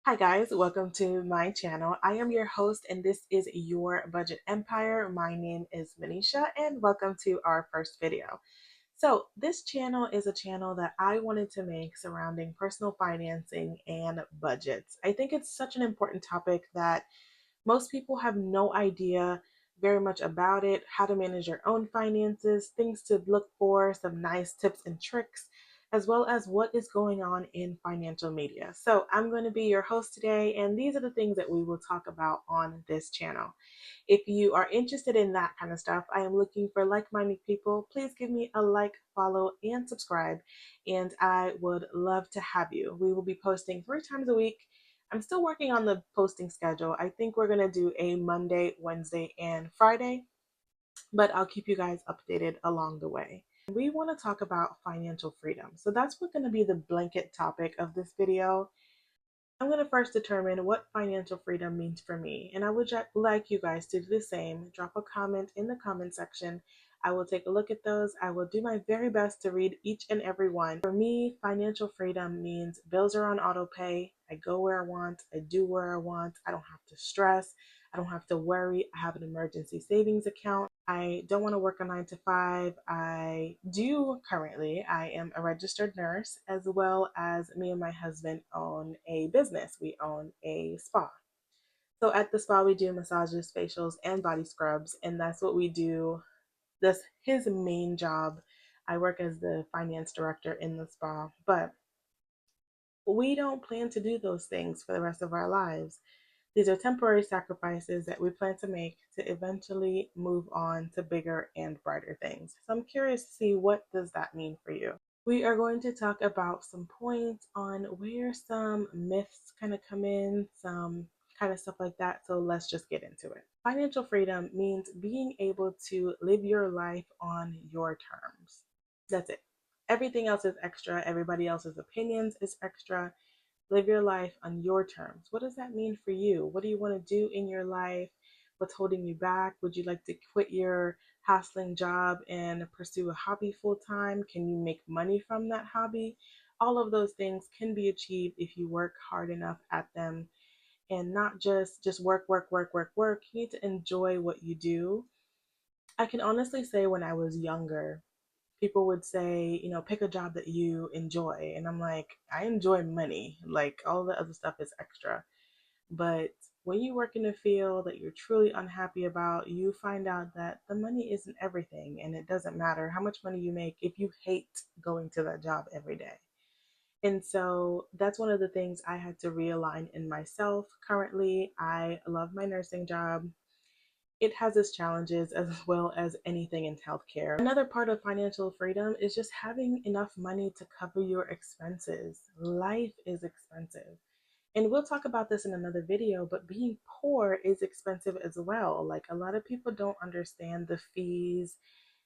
Hi guys, welcome to my channel. I am your host and this is your budget empire. My name is Manisha and welcome to our first video. So this channel is a channel that I wanted to make surrounding personal financing and budgets. I think it's such an important topic that most people have no idea very much about it, how to manage your own finances, things to look for, some nice tips and tricks, as well as what is going on in financial media. So I'm going to be your host today, and these are the things that we will talk about on this channel. If you are interested in that kind of stuff, I am looking for like-minded people. Please give me a like, follow, and subscribe, and I would love to have you. We will be posting 3 times a week. I'm still working on the posting schedule. I think we're going to do a Monday, Wednesday, and Friday, but I'll keep you guys updated along the way. We want to talk about financial freedom. So that's what's going to be the blanket topic of this video. I'm going to first determine what financial freedom means for me, and I would like you guys to do the same. Drop a comment in the comment section. I will take a look at those. I will do my very best to read each and every one. For me, financial freedom means bills are on auto pay. I go where I want. I do where I want. I don't have to stress. I don't have to worry. I have an emergency savings account. I don't want to work a 9 to 5. I do currently. I am a registered nurse, as well as me and my husband own a business. We own a spa. So at the spa, we do massages, facials, and body scrubs, and that's what we do. That's his main job. I work as the finance director in the spa, but we don't plan to do those things for the rest of our lives. These are temporary sacrifices that we plan to make to eventually move on to bigger and brighter things. So I'm curious to see, what does that mean for you? We are going to talk about some points on where some myths kind of come in, some kind of stuff like that. So let's just get into it. Financial freedom means being able to live your life on your terms. That's it. Everything else is extra. Everybody else's opinions is extra. Live your life on your terms. What does that mean for you? What do you want to do in your life? What's holding you back? Would you like to quit your hassling job and pursue a hobby full time? Can you make money from that hobby? All of those things can be achieved if you work hard enough at them, and not just work, work, work, work, work. You need to enjoy what you do. I can honestly say, when I was younger, people would say, pick a job that you enjoy. And I'm like, I enjoy money. Like, all the other stuff is extra. But when you work in a field that you're truly unhappy about, you find out that the money isn't everything. And it doesn't matter how much money you make if you hate going to that job every day. And so that's one of the things I had to realign in myself. Currently, I love my nursing job. It has its challenges, as well as anything in healthcare. Another part of financial freedom is just having enough money to cover your expenses. Life is expensive. And we'll talk about this in another video, but being poor is expensive as well. Like, a lot of people don't understand the fees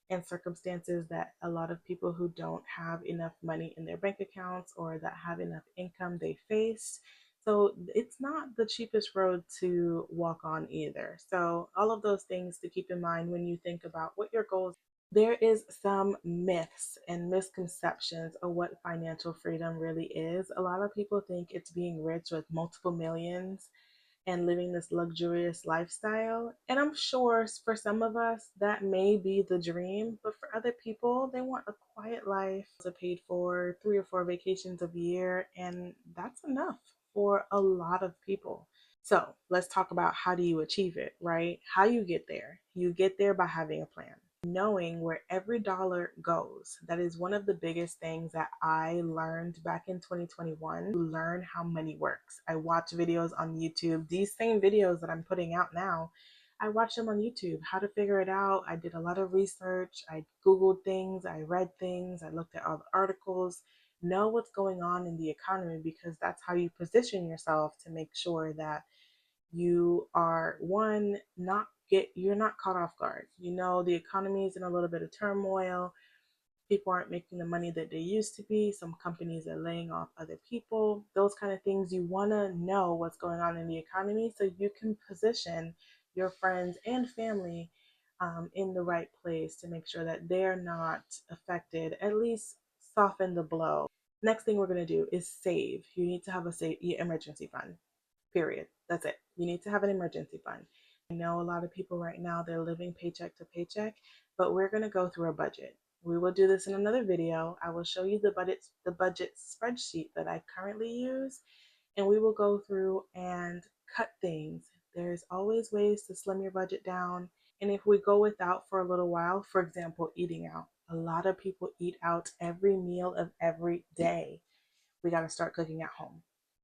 and circumstances that a lot of people who don't have enough money in their bank accounts or that have enough income they face. So it's not the cheapest road to walk on either. So all of those things to keep in mind when you think about what your goals. There is some myths and misconceptions of what financial freedom really is. A lot of people think it's being rich with multiple millions and living this luxurious lifestyle. And I'm sure for some of us that may be the dream, but for other people, they want a quiet life, to paid for 3 or 4 vacations a year, and that's enough for a lot of people. So let's talk about, how do you achieve it, right? How you get there. You get there by having a plan, knowing where every dollar goes. That is one of the biggest things that I learned back in 2021, to learn how money works. I watch videos on YouTube, these same videos that I'm putting out now. I watched them on YouTube, how to figure it out. I did a lot of research. I Googled things, I read things, I looked at all the articles. Know what's going on in the economy, because that's how you position yourself to make sure that you are, one, you're not caught off guard. The economy is in a little bit of turmoil. People aren't making the money that they used to be. Some companies are laying off other people. Those kind of things, you want to know what's going on in the economy so you can position your friends and family in the right place to make sure that they're not affected, at least soften the blow. Next thing we're going to do is save. You need to have a emergency fund. period. That's it. You need to have an emergency fund. I know a lot of people right now, they're living paycheck to paycheck, but we're going to go through a budget. We will do this in another video. I will show you the budget spreadsheet that I currently use, and we will go through and cut things. There's always ways to slim your budget down. And if we go without for a little while, for example, eating out, a lot of people eat out every meal of every day. We got to start cooking at home.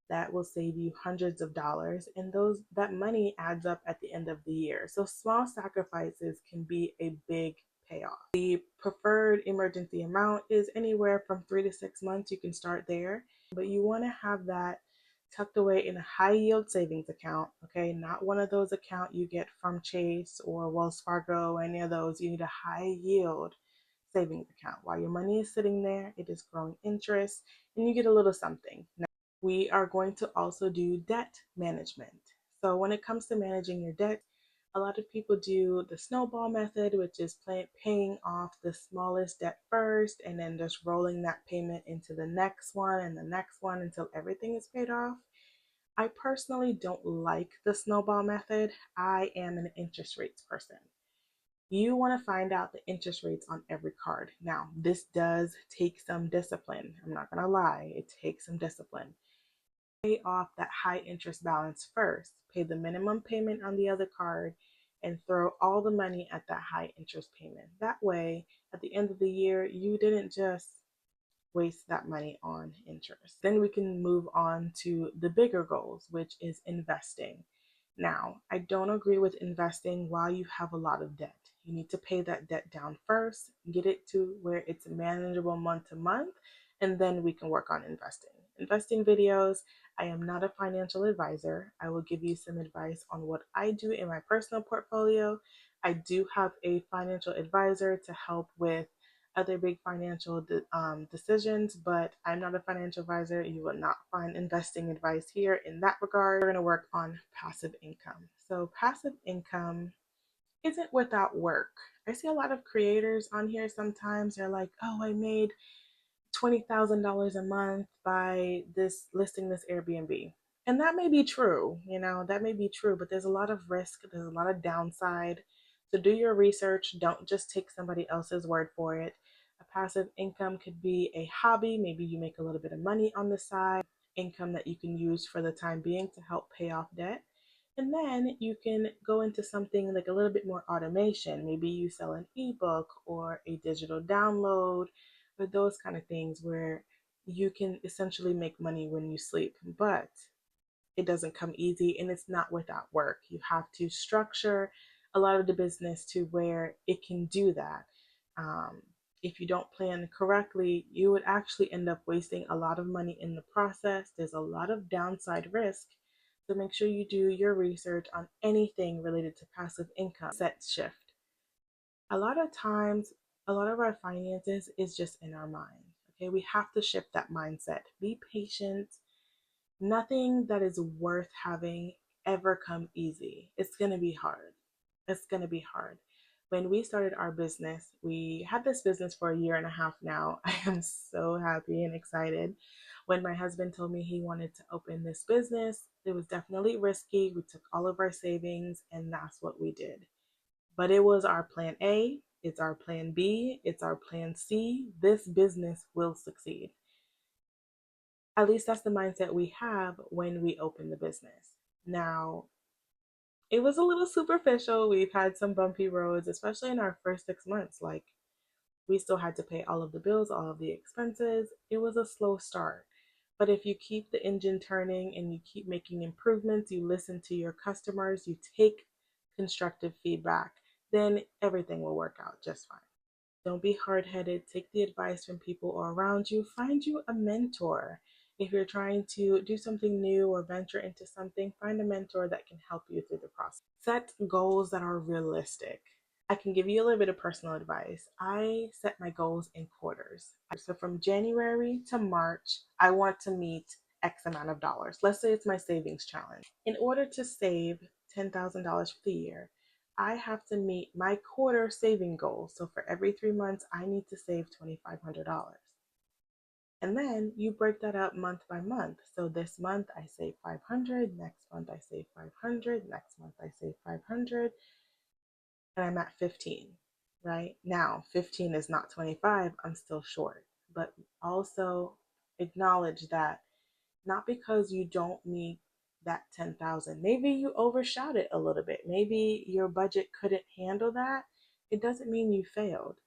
That will save you hundreds of dollars, and that money adds up at the end of the year. So small sacrifices can be a big payoff. The preferred emergency amount is anywhere from 3 to 6 months. You can start there, but you want to have that tucked away in a high yield savings account. Okay, not one of those accounts you get from Chase or Wells Fargo, any of those. You need a high yield savings account. While your money is sitting there, it is growing interest and you get a little something. Now, we are going to also do debt management. So when it comes to managing your debt, a lot of people do the snowball method, which is paying off the smallest debt first and then just rolling that payment into the next one and the next one until everything is paid off. I personally don't like the snowball method. I am an interest rates person. You want to find out the interest rates on every card. Now, this does take some discipline. I'm not going to lie, it takes some discipline. Pay off that high interest balance first, pay the minimum payment on the other card, and throw all the money at that high interest payment. That way, at the end of the year, you didn't just waste that money on interest. Then we can move on to the bigger goals, which is investing. Now, I don't agree with investing while you have a lot of debt. You need to pay that debt down first, get it to where it's manageable month to month, and then we can work on investing. Investing videos, I am not a financial advisor. I will give you some advice on what I do in my personal portfolio. I do have a financial advisor to help with other big financial decisions, but I'm not a financial advisor. You will not find investing advice here in that regard. We're going to work on passive income. So passive income isn't without work. I see a lot of creators on here sometimes. They're like, oh, I made $20,000 a month by listing this Airbnb. And that may be true, that may be true, but there's a lot of risk, there's a lot of downside. So do your research. Don't just take somebody else's word for it. A passive income could be a hobby. Maybe you make a little bit of money on the side, income that you can use for the time being to help pay off debt. And then you can go into something like a little bit more automation. Maybe you sell an ebook or a digital download or those kind of things where you can essentially make money when you sleep. But it doesn't come easy and it's not without work. You have to structure a lot of the business to where it can do that. If you don't plan correctly, you would actually end up wasting a lot of money in the process. There's a lot of downside risk. So make sure you do your research on anything related to passive income. Set shift. A lot of times, a lot of our finances is just in our mind. Okay, we have to shift that mindset. Be patient. Nothing that is worth having ever come easy. It's going to be hard. It's going to be hard. When we started our business, we had this business for a year and a half now. I am so happy and excited. When my husband told me he wanted to open this business, it was definitely risky. We took all of our savings and that's what we did. But it was our plan A, it's our plan B, it's our plan C. This business will succeed. At least that's the mindset we have when we open the business. Now, it was a little superficial. We've had some bumpy roads, especially in our first 6 months. Like, we still had to pay all of the bills, all of the expenses. It was a slow start. But if you keep the engine turning and you keep making improvements, you listen to your customers, you take constructive feedback, then everything will work out just fine. Don't be hard-headed. Take the advice from people around you. Find you a mentor. If you're trying to do something new or venture into something, find a mentor that can help you through the process. Set goals that are realistic. I can give you a little bit of personal advice. I set my goals in quarters. So from January to March, I want to meet X amount of dollars. Let's say it's my savings challenge. In order to save $10,000 for the year, I have to meet my quarter saving goal. So for every 3 months, I need to save $2,500. And then you break that up month by month. So this month I save 500, next month I save 500, next month I save 500, and I'm at 15, right? Now, 15 is not 25, I'm still short. But also acknowledge that not because you don't need that 10,000. Maybe you overshot it a little bit. Maybe your budget couldn't handle that. It doesn't mean you failed.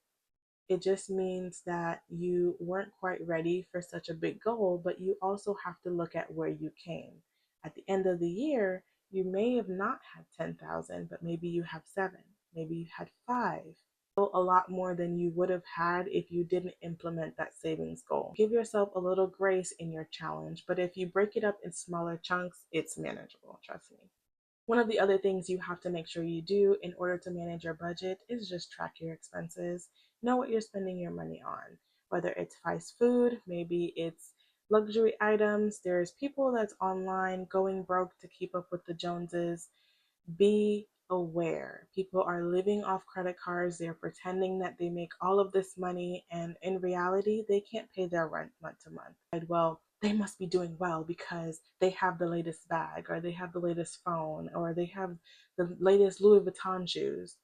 It just means that you weren't quite ready for such a big goal, but you also have to look at where you came. At the end of the year, you may have not had 10,000, but maybe you have 7, maybe you had 5. Still a lot more than you would have had if you didn't implement that savings goal. Give yourself a little grace in your challenge, but if you break it up in smaller chunks, it's manageable, trust me. One of the other things you have to make sure you do in order to manage your budget is just track your expenses. Know what you're spending your money on, whether it's fast food, maybe it's luxury items. There's people that's online going broke to keep up with the Joneses. Be aware. People are living off credit cards. They're pretending that they make all of this money, and in reality, they can't pay their rent month to month. Well, they must be doing well because they have the latest bag, or they have the latest phone, or they have the latest Louis Vuitton shoes.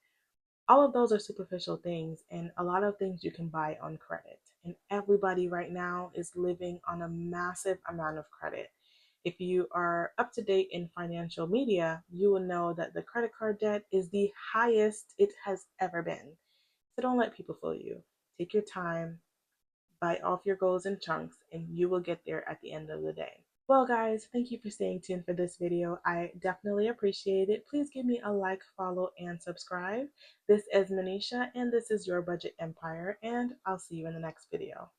All of those are superficial things, and a lot of things you can buy on credit. And everybody right now is living on a massive amount of credit. If you are up to date in financial media, you will know that the credit card debt is the highest it has ever been. So don't let people fool you. Take your time, bite off your goals in chunks, and you will get there at the end of the day. Well, guys, thank you for staying tuned for this video. I definitely appreciate it. Please give me a like, follow, and subscribe. This is Manisha, and this is Your Budget Empire, and I'll see you in the next video.